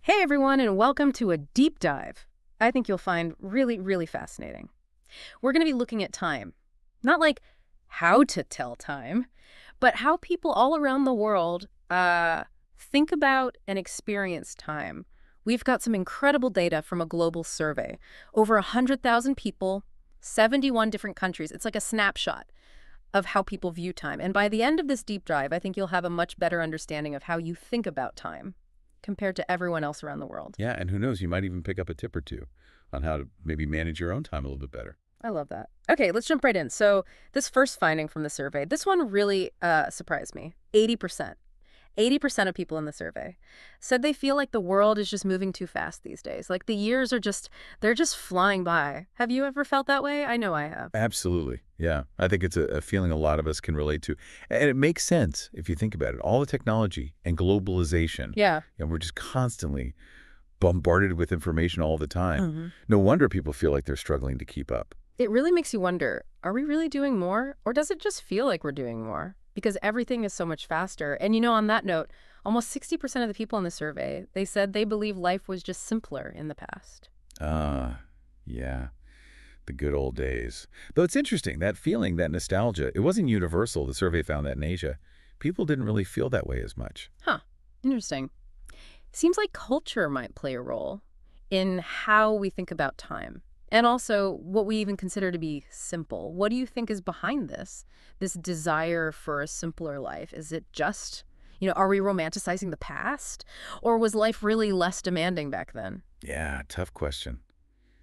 Hey everyone, and welcome to a deep dive I think you'll find really, really fascinating. We're going to be looking at time. Not like how to tell time, but how people all around the world think about and experience time. We've got some incredible data from a global survey. Over 100,000 people, 71 different countries. It's like a snapshot of how people view time. And by the end of this deep dive, I think you'll have a much better understanding of how you think about time compared to everyone else around the world. Yeah, and who knows, you might even pick up a tip or two on how to maybe manage your own time a little bit better. I love that. Okay, let's jump right in. So this first finding from the survey, this one really surprised me. 80%. 80% of people in the survey said they feel like the world is just moving too fast these days. Like the years are they're just flying by. Have you ever felt that way? I know I have. Absolutely. Yeah, I think it's a feeling a lot of us can relate to. And it makes sense if you think about it. All the technology and globalization, Yeah. and we're just constantly bombarded with information all the time. Mhm. No wonder people feel like they're struggling to keep up. It really makes you wonder, are we really doing more? Or does it just feel like we're doing more? Because everything is so much faster. And on that note, almost 60% of the people in the survey, they said they believe life was just simpler in the past. Yeah, the good old days. Though it's interesting, that feeling, that nostalgia, it wasn't universal. The survey found that in Asia. People didn't really feel that way as much. Huh. Interesting. Seems like culture might play a role in how we think about time. And also what we even consider to be simple. What do you think is behind this desire for a simpler life? Is it just, are we romanticizing the past? Or was life really less demanding back then? Yeah, tough question.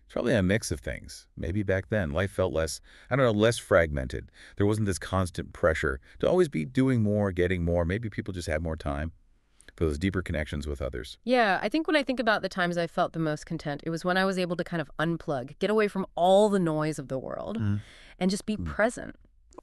It's probably a mix of things. Maybe back then, life felt less, I don't know, less fragmented. There wasn't this constant pressure to always be doing more, getting more. Maybe people just had more time for those deeper connections with others. Yeah, I think when I think about the times I felt the most content, it was when I was able to kind of unplug, get away from all the noise of the world, and just be present.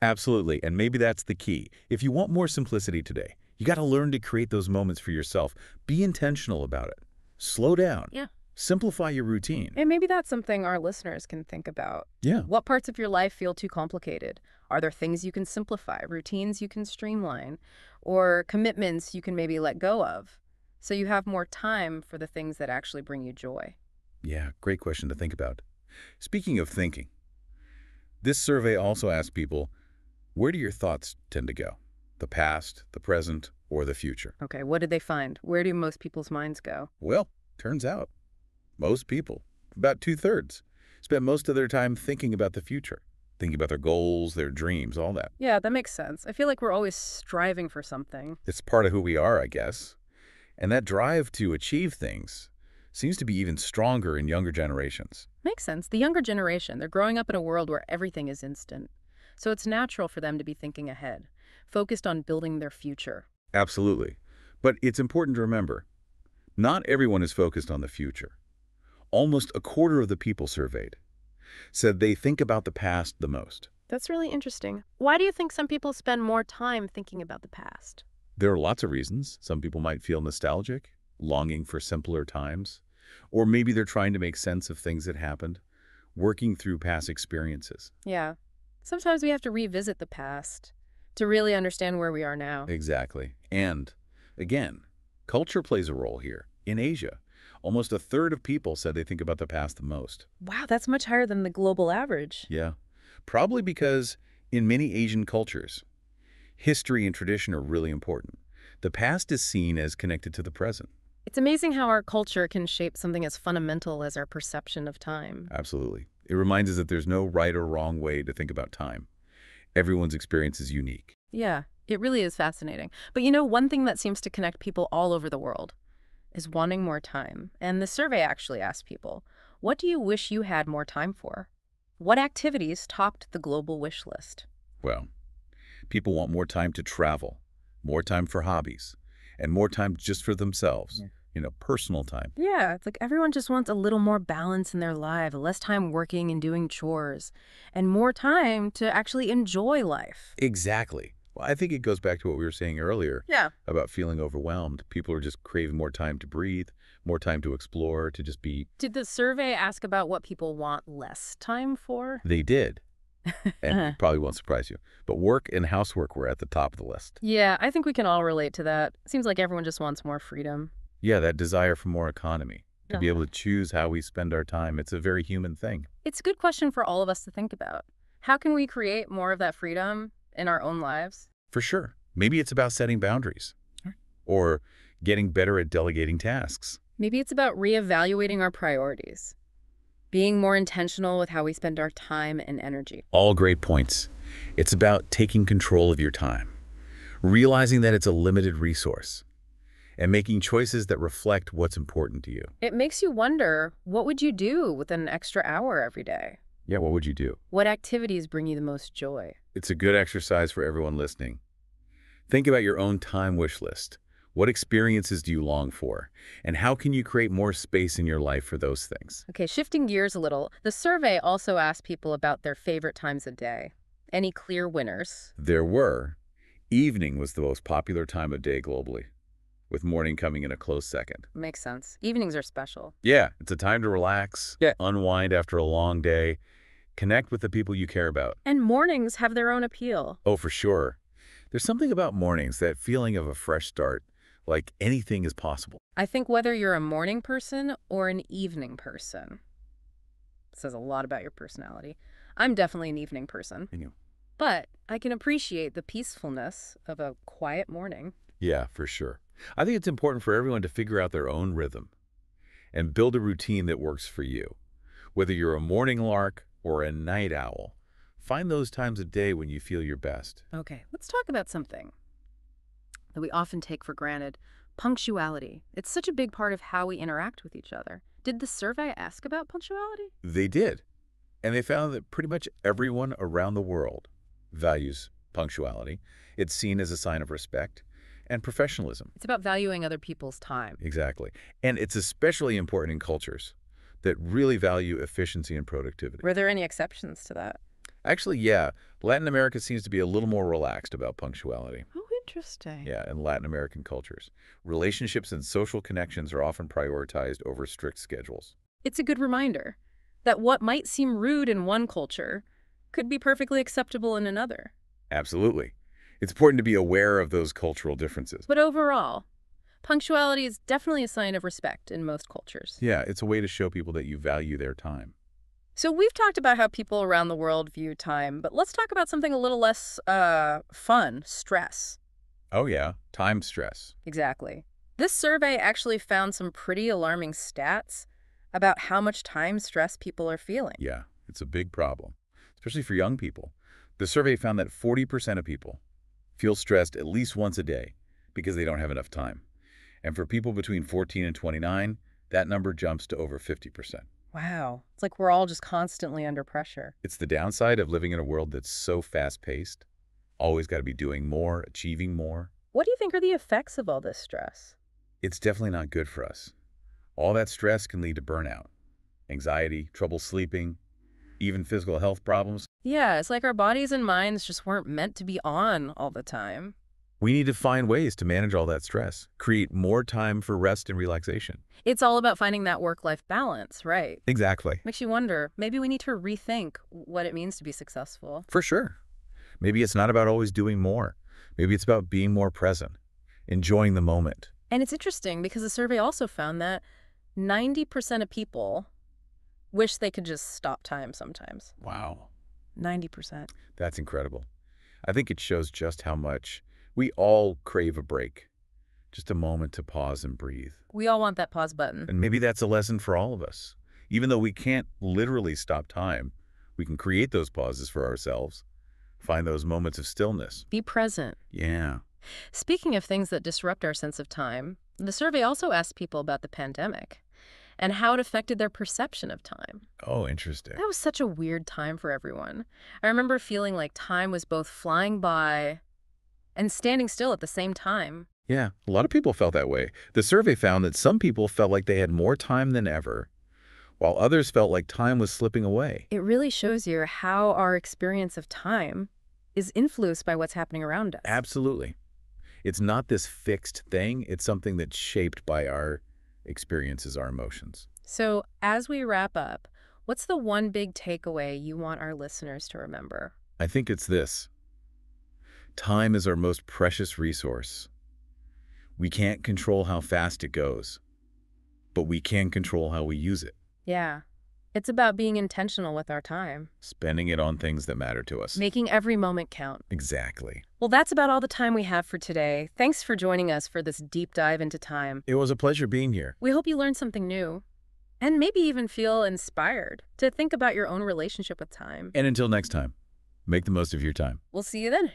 Absolutely, and maybe that's the key. If you want more simplicity today, you got to learn to create those moments for yourself. Be intentional about it. Slow down. Yeah. Simplify your routine. And maybe that's something our listeners can think about. Yeah. What parts of your life feel too complicated? Are there things you can simplify, routines you can streamline, or commitments you can maybe let go of so you have more time for the things that actually bring you joy? Yeah, great question to think about. Speaking of thinking, this survey also asked people, where do your thoughts tend to go? The past, the present, or the future? Okay, what did they find? Where do most people's minds go? Well, turns out most people, about 2/3, spend most of their time thinking about the future, thinking about their goals, their dreams, all that. Yeah, that makes sense. I feel like we're always striving for something. It's part of who we are, I guess. And that drive to achieve things seems to be even stronger in younger generations. Makes sense. The younger generation, they're growing up in a world where everything is instant. So it's natural for them to be thinking ahead, focused on building their future. Absolutely. But it's important to remember, not everyone is focused on the future. Almost a quarter of the people surveyed said they think about the past the most. That's really interesting. Why do you think some people spend more time thinking about the past? There are lots of reasons. Some people might feel nostalgic, longing for simpler times, or maybe they're trying to make sense of things that happened, working through past experiences. Yeah. Sometimes we have to revisit the past to really understand where we are now. Exactly. And, again, culture plays a role here. In Asia, almost 1/3 of people said they think about the past the most. Wow, that's much higher than the global average. Yeah. Probably because in many Asian cultures, history and tradition are really important. The past is seen as connected to the present. It's amazing how our culture can shape something as fundamental as our perception of time. Absolutely. It reminds us that there's no right or wrong way to think about time. Everyone's experience is unique. Yeah, it really is fascinating. But one thing that seems to connect people all over the world is wanting more time. And the survey actually asked people, what do you wish you had more time for? What activities topped the global wish list? Well, people want more time to travel, more time for hobbies, and more time just for themselves. Yeah. Personal time. Yeah, it's like everyone just wants a little more balance in their life, less time working and doing chores, and more time to actually enjoy life. Exactly. Well, I think it goes back to what we were saying earlier Yeah. about feeling overwhelmed. People are just craving more time to breathe, more time to explore, to just be. Did the survey ask about what people want less time for? They did. And it probably won't surprise you. But work and housework were at the top of the list. Yeah, I think we can all relate to that. Seems like everyone just wants more freedom. Yeah, that desire for more economy, to be able Uh-huh. to choose how we spend our time. It's a very human thing. It's a good question for all of us to think about. How can we create more of that freedom in our own lives? For sure. Maybe it's about setting boundaries Right. or getting better at delegating tasks. Maybe it's about reevaluating our priorities, being more intentional with how we spend our time and energy. All great points. It's about taking control of your time, realizing that it's a limited resource, and making choices that reflect what's important to you. It makes you wonder, what would you do with an extra hour every day? Yeah, what would you do? What activities bring you the most joy? It's a good exercise for everyone listening. Think about your own time wish list. What experiences do you long for? And how can you create more space in your life for those things? Okay, shifting gears a little, the survey also asked people about their favorite times of day. Any clear winners? There were. Evening was the most popular time of day globally, with morning coming in a close second. Makes sense. Evenings are special. Yeah, it's a time to relax, Yeah. unwind after a long day, connect with the people you care about. And mornings have their own appeal. Oh, for sure. There's something about mornings, that feeling of a fresh start, like anything is possible. I think whether you're a morning person or an evening person says a lot about your personality. I'm definitely an evening person, And you- but I can appreciate the peacefulness of a quiet morning. Yeah, for sure. I think it's important for everyone to figure out their own rhythm and build a routine that works for you. Whether you're a morning lark or a night owl, find those times of day when you feel your best. Okay, let's talk about something that we often take for granted: punctuality. It's such a big part of how we interact with each other. Did the survey ask about punctuality? They did, and they found that pretty much everyone around the world values punctuality. It's seen as a sign of respect and professionalism. It's about valuing other people's time. Exactly. And it's especially important in cultures that really value efficiency and productivity. Were there any exceptions to that? Actually, yeah, Latin America seems to be a little more relaxed about punctuality. Oh, interesting. Yeah, in Latin American cultures. Relationships and social connections are often prioritized over strict schedules. It's a good reminder that what might seem rude in one culture could be perfectly acceptable in another. Absolutely. It's important to be aware of those cultural differences. But overall, punctuality is definitely a sign of respect in most cultures. Yeah, it's a way to show people that you value their time. So we've talked about how people around the world view time, but let's talk about something a little less fun: stress. Oh yeah, time stress. Exactly. This survey actually found some pretty alarming stats about how much time stress people are feeling. Yeah, it's a big problem, especially for young people. The survey found that 40% of people feel stressed at least once a day because they don't have enough time. And for people between 14 and 29, that number jumps to over 50%. Wow. It's like we're all just constantly under pressure. It's the downside of living in a world that's so fast-paced. Always got to be doing more, achieving more. What do you think are the effects of all this stress? It's definitely not good for us. All that stress can lead to burnout, anxiety, trouble sleeping, even physical health problems. Yeah, it's like our bodies and minds just weren't meant to be on all the time. We need to find ways to manage all that stress, create more time for rest and relaxation. It's all about finding that work-life balance, right? Exactly. Makes you wonder, maybe we need to rethink what it means to be successful. For sure. Maybe it's not about always doing more. Maybe it's about being more present, enjoying the moment. And it's interesting because the survey also found that 90% of people wish they could just stop time sometimes. Wow. 90%. That's incredible. I think it shows just how much we all crave a break, just a moment to pause and breathe. We all want that pause button. And maybe that's a lesson for all of us. Even though we can't literally stop time, we can create those pauses for ourselves, find those moments of stillness. Be present. Yeah. Speaking of things that disrupt our sense of time, the survey also asked people about the pandemic and how it affected their perception of time. Oh, interesting. That was such a weird time for everyone. I remember feeling like time was both flying by and standing still at the same time. Yeah, a lot of people felt that way. The survey found that some people felt like they had more time than ever, while others felt like time was slipping away. It really shows you how our experience of time is influenced by what's happening around us. Absolutely. It's not this fixed thing. It's something that's shaped by our experiences, our emotions. So as we wrap up, what's the one big takeaway you want our listeners to remember? I think it's this. Time is our most precious resource. We can't control how fast it goes, but we can control how we use it, Yeah. It's about being intentional with our time, spending it on things that matter to us. making every moment count. Exactly. Well, that's about all the time we have for today. Thanks for joining us for this deep dive into time. It was a pleasure being here. We hope you learned something new and maybe even feel inspired to think about your own relationship with time. And until next time, make the most of your time. We'll see you then.